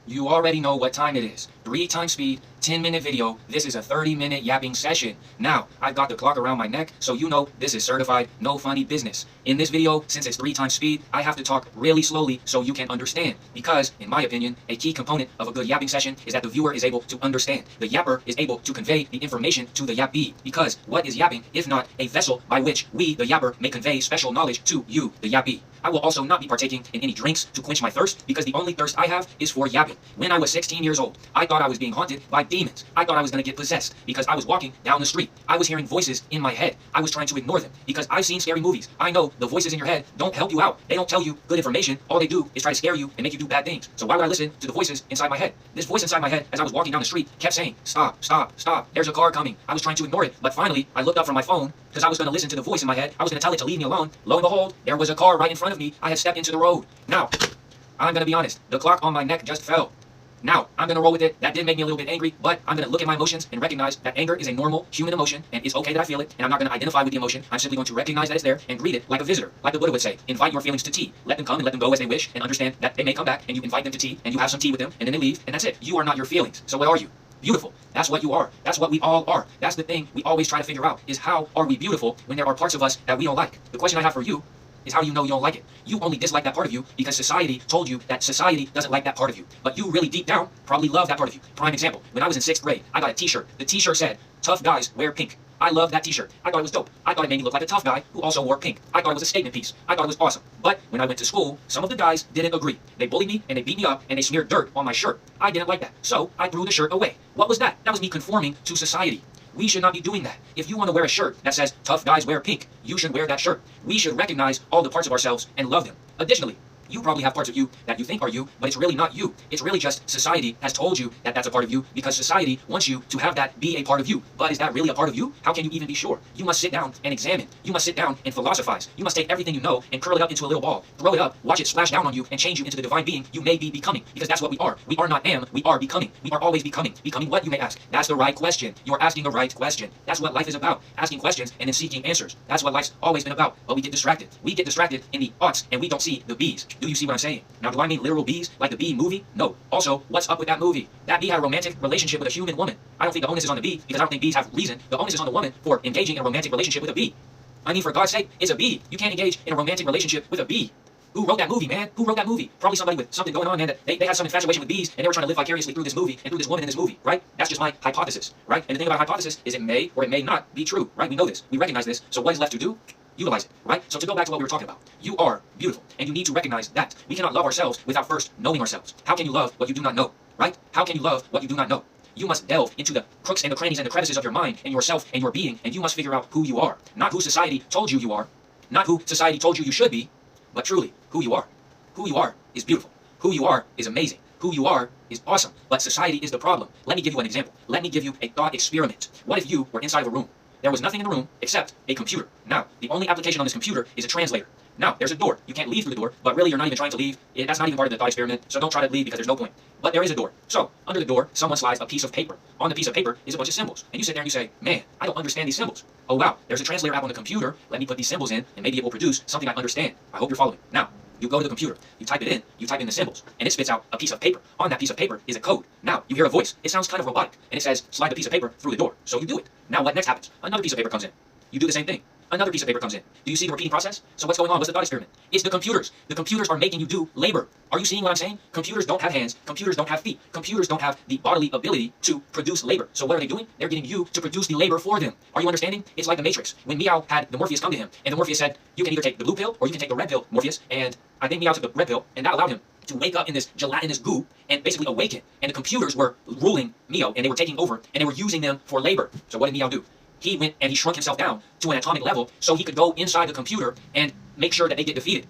You already know what time it is. 3 times speed, 10-minute video. This is a 30-minute yapping session. Now, I've got the clock around my neck, so you know this is certified no funny business. In this video, since it's 3 times speed, I have to talk really slowly so you can understand. Because, in my opinion, a key component of a good yapping session is that the viewer is able to understand. The yapper is able to convey the information to the yappee. Because what is yapping if not a vessel by which we, the yapper, may convey special knowledge to you, the yappee? I will also not be partaking in any drinks to quench my thirst because the only thirst I have is for yapping. When I was 16 years old, I thought I was being haunted by demons. I thought I was going to get possessed because I was walking down the street. I was hearing voices in my head. I was trying to ignore them because I've seen scary movies. I know the voices in your head don't help you out. They don't tell you good information. All they do is try to scare you and make you do bad things. So why would I listen to the voices inside my head? This voice inside my head as I was walking down the street kept saying, "Stop, stop, stop. There's a car coming." I was trying to ignore it, but finally I looked up from my phone because I was going to listen to the voice in my head. I was going to tell it to leave me alone. Lo and behold, there was a car right in front of me. I had stepped into the road. Now, I'm going to be honest. The clock on my neck just fell. Now, I'm going to roll with it. That did make me a little bit angry, but I'm going to look at my emotions and recognize that anger is a normal human emotion, and it's okay that I feel it, and I'm not going to identify with the emotion. I'm simply going to recognize that it's there and greet it like a visitor, like the Buddha would say. Invite your feelings to tea. Let them come and let them go as they wish, and understand that they may come back, and you invite them to tea, and you have some tea with them, and then they leave, and that's it. You are not your feelings. So what are you? Beautiful. That's what you are. That's what we all are. That's the thing we always try to figure out, is how are we beautiful when there are parts of us that we don't like? The question I have for you is, how do you know you don't like it? You only dislike that part of you because society told you that society doesn't like that part of you. But you really deep down probably love that part of you. Prime example, when I was in 6th grade, I got a t-shirt. The t-shirt said, "Tough guys wear pink." I loved that t-shirt. I thought it was dope. I thought it made me look like a tough guy who also wore pink. I thought it was a statement piece. I thought it was awesome. But when I went to school, some of the guys didn't agree. They bullied me and they beat me up and they smeared dirt on my shirt. I didn't like that. So I threw the shirt away. What was that? That was me conforming to society. We should not be doing that. If you want to wear a shirt that says "Tough guys wear pink," you should wear that shirt. We should recognize all the parts of ourselves and love them. Additionally, you probably have parts of you that you think are you, but it's really not you. It's really just society has told you that that's a part of you because society wants you to have that be a part of you. But is that really a part of you? How can you even be sure? You must sit down and examine. You must sit down and philosophize. You must take everything you know and curl it up into a little ball. Throw it up, watch it splash down on you, and change you into the divine being you may be becoming. Because that's what we are. We are not am, we are becoming. We are always becoming. Becoming what, you may ask? That's the right question. You're asking the right question. That's what life is about. Asking questions and then seeking answers. That's what life's always been about. But we get distracted. We get distracted in the oughts and we don't see the bees. Do you see what I'm saying? Now, do I mean literal bees, like the Bee movie? No. Also, what's up with that movie? That bee had a romantic relationship with a human woman. I don't think the onus is on the bee, because I don't think bees have reason. The onus is on the woman for engaging in a romantic relationship with a bee. I mean, for God's sake, it's a bee. You can't engage in a romantic relationship with a bee. Who wrote that movie, man? Who wrote that movie? Probably somebody with something going on, man, that they had some infatuation with bees, and they were trying to live vicariously through this movie and through this woman in this movie, right? That's just my hypothesis, right? And the thing about hypothesis is it may or it may not be true, right? We know this. We recognize this. So what is left to do? Utilize it, right? So to go back to what we were talking about, you are beautiful, and you need to recognize that. We cannot love ourselves without first knowing ourselves. How can you love what you do not know, right? How can you love what you do not know? You must delve into the crooks and the crannies and the crevices of your mind and yourself and your being, and you must figure out who you are. Not who society told you are, not who society told you should be, but truly who you are. Who you are is beautiful. Who you are is amazing. Who you are is awesome, but society is the problem. Let me give you an example. Let me give you a thought experiment. What if you were inside of a room? There was nothing in the room except a computer. Now, the only application on this computer is a translator. Now, there's a door. You can't leave through the door, but really you're not even trying to leave. That's not even part of the thought experiment, so don't try to leave because there's no point. But there is a door. So, under the door, someone slides a piece of paper. On the piece of paper is a bunch of symbols. And you sit there and you say, "Man, I don't understand these symbols." Oh wow, there's a translator app on the computer. Let me put these symbols in, and maybe it will produce something I understand. I hope you're following. Now, you go to the computer, you type it in, you type in the symbols, and it spits out a piece of paper. On that piece of paper is a code. Now, you hear a voice. It sounds kind of robotic, and it says, "Slide the piece of paper through the door." So you do it. Now, what next happens? Another piece of paper comes in. You do the same thing. Another piece of paper comes in. Do you see the repeating process? So what's going on? What's the thought experiment? It's the computers. The computers are making you do labor. Are you seeing what I'm saying? Computers don't have hands. Computers don't have feet. Computers don't have the bodily ability to produce labor. So what are they doing? They're getting you to produce the labor for them. Are you understanding? It's like the Matrix. When Meow had the Morpheus come to him, and the Morpheus said, "You can either take the blue pill or you can take the red pill, Morpheus." And I think Meow took the red pill, and that allowed him to wake up in this gelatinous goo and basically awaken. And the computers were ruling Meow, and they were taking over, and they were using them for labor. So what did Meow do? He went and he shrunk himself down to an atomic level so he could go inside the computer and make sure that they get defeated.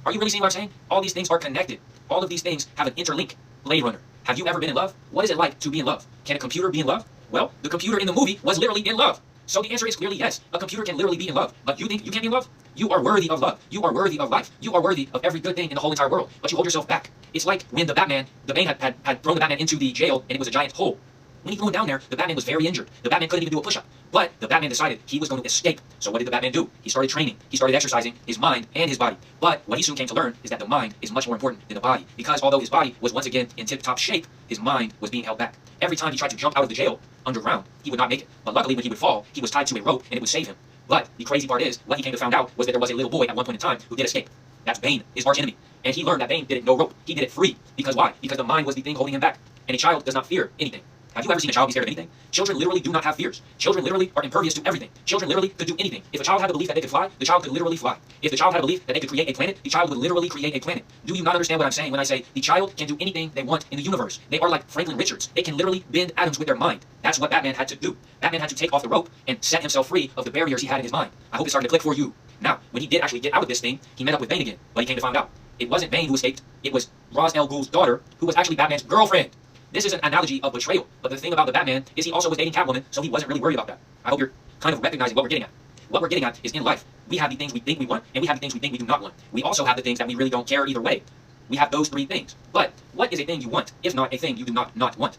Are you really seeing what I'm saying? All these things are connected. All of these things have an interlink. Blade Runner. Have you ever been in love? What is it like to be in love? Can a computer be in love? Well, the computer in the movie was literally in love. So the answer is clearly yes. A computer can literally be in love. But you think you can't be in love? You are worthy of love. You are worthy of life. You are worthy of every good thing in the whole entire world. But you hold yourself back. It's like when the Bane had thrown the Batman into the jail and it was a giant hole. When he threw him down there, the Batman was very injured. The Batman couldn't even do a push-up. But the Batman decided he was going to escape. So what did the Batman do? He started training. He started exercising his mind and his body. But what he soon came to learn is that the mind is much more important than the body. Because although his body was once again in tip-top shape, his mind was being held back. Every time he tried to jump out of the jail underground, he would not make it. But luckily, when he would fall, he was tied to a rope and it would save him. But the crazy part is, what he came to find out was that there was a little boy at one point in time who did escape. That's Bane, his arch enemy. And he learned that Bane did it no rope. He did it free. Because why? Because the mind was the thing holding him back. And a child does not fear anything. Have you ever seen a child be scared of anything? Children literally do not have fears. Children literally are impervious to everything. Children literally could do anything. If a child had a belief that they could fly, the child could literally fly. If the child had a belief that they could create a planet, the child would literally create a planet. Do you not understand what I'm saying when I say the child can do anything they want in the universe? They are like Franklin Richards. They can literally bend atoms with their mind. That's what Batman had to do. Batman had to take off the rope and set himself free of the barriers he had in his mind. I hope it's starting to click for you. Now, when he did actually get out of this thing, he met up with Bane again. But he came to find out it wasn't Bane who escaped. It was Ra's al Ghul's daughter, who was actually Batman's girlfriend. This is an analogy of betrayal, but the thing about the Batman is he also was dating Catwoman, so he wasn't really worried about that. I hope you're kind of recognizing what we're getting at. What we're getting at is in life, we have the things we think we want, and we have the things we think we do not want. We also have the things that we really don't care either way. We have those three things. But what is a thing you want, if not a thing you do not want?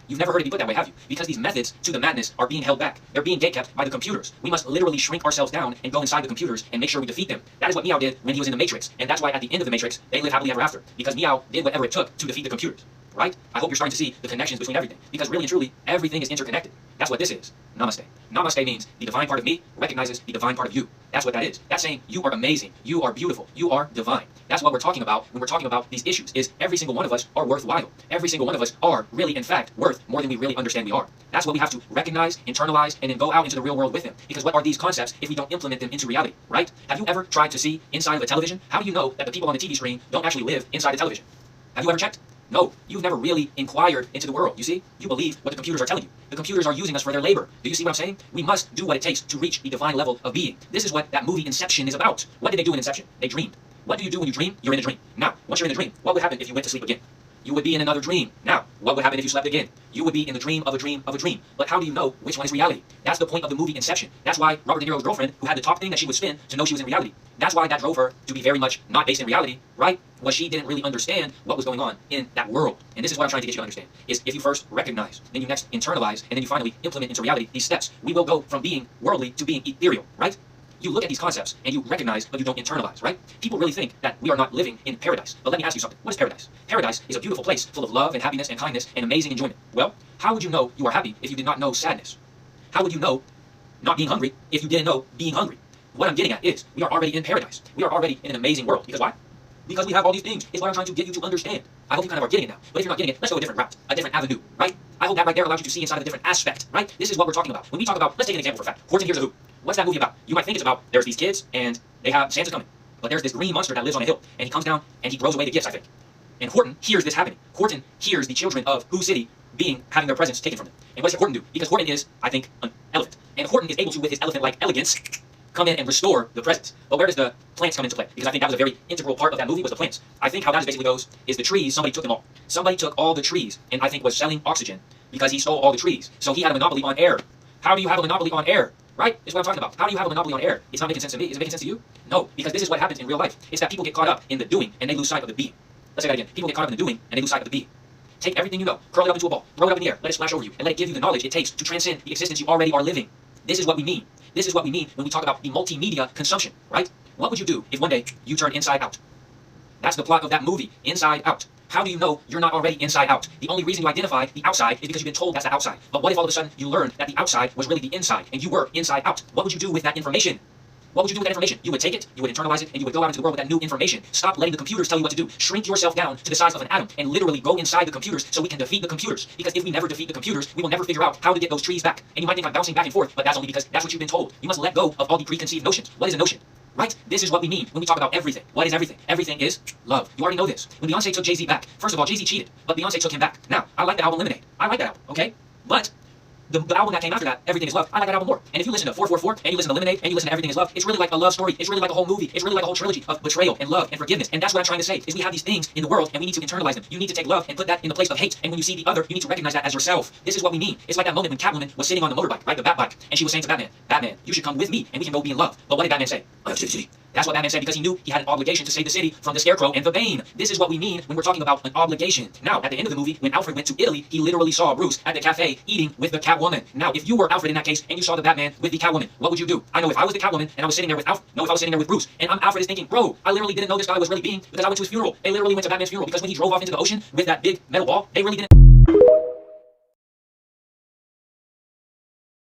You've never heard it be put that way, have you? Because these methods to the madness are being held back. They're being gatekept by the computers. We must literally shrink ourselves down and go inside the computers and make sure we defeat them. That is what Meow did when he was in the Matrix. And that's why at the end of the Matrix, they live happily ever after. Because Meow did whatever it took to defeat the computers. Right? I hope you're starting to see the connections between everything. Because really and truly, everything is interconnected. That's what this is. Namaste. Namaste means the divine part of me recognizes the divine part of you. That's what that is. That's saying you are amazing. You are beautiful. You are divine. That's what we're talking about when we're talking about these issues, is every single one of us are worthwhile. Every single one of us are really, in fact, worth more than we really understand we are. That's what we have to recognize, internalize, and then go out into the real world with them. Because what are these concepts if we don't implement them into reality, right? Have you ever tried to see inside of a television? How do you know that the people on the TV screen don't actually live inside the television? Have you ever checked? No, you've never really inquired into the world, you see? You believe what the computers are telling you. The computers are using us for their labor. Do you see what I'm saying? We must do what it takes to reach the divine level of being. This is what that movie Inception is about. What did they do in Inception? They dreamed. What do you do when you dream? You're in a dream. Now, once you're in a dream, what would happen if you went to sleep again? You would be in another dream. Now, what would happen if you slept again? You would be in the dream of a dream of a dream. But how do you know which one is reality? That's the point of the movie Inception. That's why Robert De Niro's girlfriend, who had the top thing that she would spin to know she was in reality, that's why that drove her to be very much not based in reality, right? Was she didn't really understand what was going on in that world. And this is what I'm trying to get you to understand, is if you first recognize, then you next internalize, and then you finally implement into reality these steps, we will go from being worldly to being ethereal, right? You look at these concepts and you recognize, but you don't internalize, right? People really think that we are not living in paradise. But let me ask you something. What is paradise? Paradise is a beautiful place full of love and happiness and kindness and amazing enjoyment. Well, how would you know you are happy if you did not know sadness? How would you know not being hungry if you didn't know being hungry? What I'm getting at is we are already in paradise. We are already in an amazing world. Because why? Because we have all these things. It's what I'm trying to get you to understand. I hope you kind of are getting it now. But if you're not getting it, let's go a different route, a different avenue, right? I hope that right there allows you to see inside of a different aspect, right? This is what we're talking about. When we talk about, let's take an example for a fact. Horton Hears a Who. What's that movie about? You might think it's about there's these kids and they have Santa's coming. But there's this green monster that lives on a hill and he comes down and he throws away the gifts, I think. And Horton hears this happening. Horton hears the children of Who City having their presents taken from them. And what does Horton do? Because Horton is, I think, an elephant. And Horton is able to, with his elephant-like elegance, come in and restore the presents. But where does the plants come into play? Because I think that was a very integral part of that movie, was the plants. I think how that basically goes is the trees, somebody took them all. Somebody took all the trees and I think was selling oxygen because he stole all the trees. So he had a monopoly on air. How do you have a monopoly on air? Right? Is what I'm talking about. How do you have a monopoly on air? It's not making sense to me. Is it making sense to you? No, because this is what happens in real life. It's that people get caught up in the doing and they lose sight of the being. Let's say that again. People get caught up in the doing and they lose sight of the being. Take everything you know, curl it up into a ball, throw it up in the air, let it splash over you, and let it give you the knowledge it takes to transcend the existence you already are living. This is what we mean. This is what we mean when we talk about the multimedia consumption, right? What would you do if one day you turn inside out? That's the plot of that movie, Inside Out. How do you know you're not already inside out? The only reason you identify the outside is because you've been told that's the outside. But what if all of a sudden you learned that the outside was really the inside, and you were inside out? What would you do with that information? What would you do with that information? You would take it, you would internalize it, and you would go out into the world with that new information. Stop letting the computers tell you what to do. Shrink yourself down to the size of an atom and literally go inside the computers so we can defeat the computers. Because if we never defeat the computers, we will never figure out how to get those trees back. And you might think I'm bouncing back and forth, but that's only because that's what you've been told. You must let go of all the preconceived notions. What is a notion? Right? This is what we mean when we talk about everything. What is everything? Everything is love. You already know this. When Beyonce took Jay-Z back, first of all, Jay-Z cheated, but Beyonce took him back. Now, I like the album Lemonade. I like that album, okay? But the album that came after that, Everything is Love, I like that album more. And if you listen to 444, and you listen to Lemonade, and you listen to Everything is Love, it's really like a love story. It's really like a whole movie. It's really like a whole trilogy of betrayal and love and forgiveness. And that's what I'm trying to say, is we have these things in the world, and we need to internalize them. You need to take love and put that in the place of hate. And when you see the other, you need to recognize that as yourself. This is what we mean. It's like that moment when Catwoman was sitting on the motorbike, right, the Bat bike, and she was saying to Batman, Batman, you should come with me, and we can go be in love. But what did Batman say? I have to save the city. That's what Batman said, because he knew he had an obligation to save the city from the Scarecrow and the Bane. This is what we mean when we're talking about an obligation. Now, at the end of the movie, when Alfred went to Italy, he literally saw Bruce at the cafe eating with the Catwoman. Now, if you were Alfred in that case and you saw the Batman with the Catwoman, what would you do? I know if I was the Catwoman and I was sitting there with Alfred, if I was sitting there with Bruce, and Alfred is thinking, bro, I literally didn't know this guy was really being, because I went to his funeral. They literally went to Batman's funeral, because when he drove off into the ocean with that big metal ball, they really didn't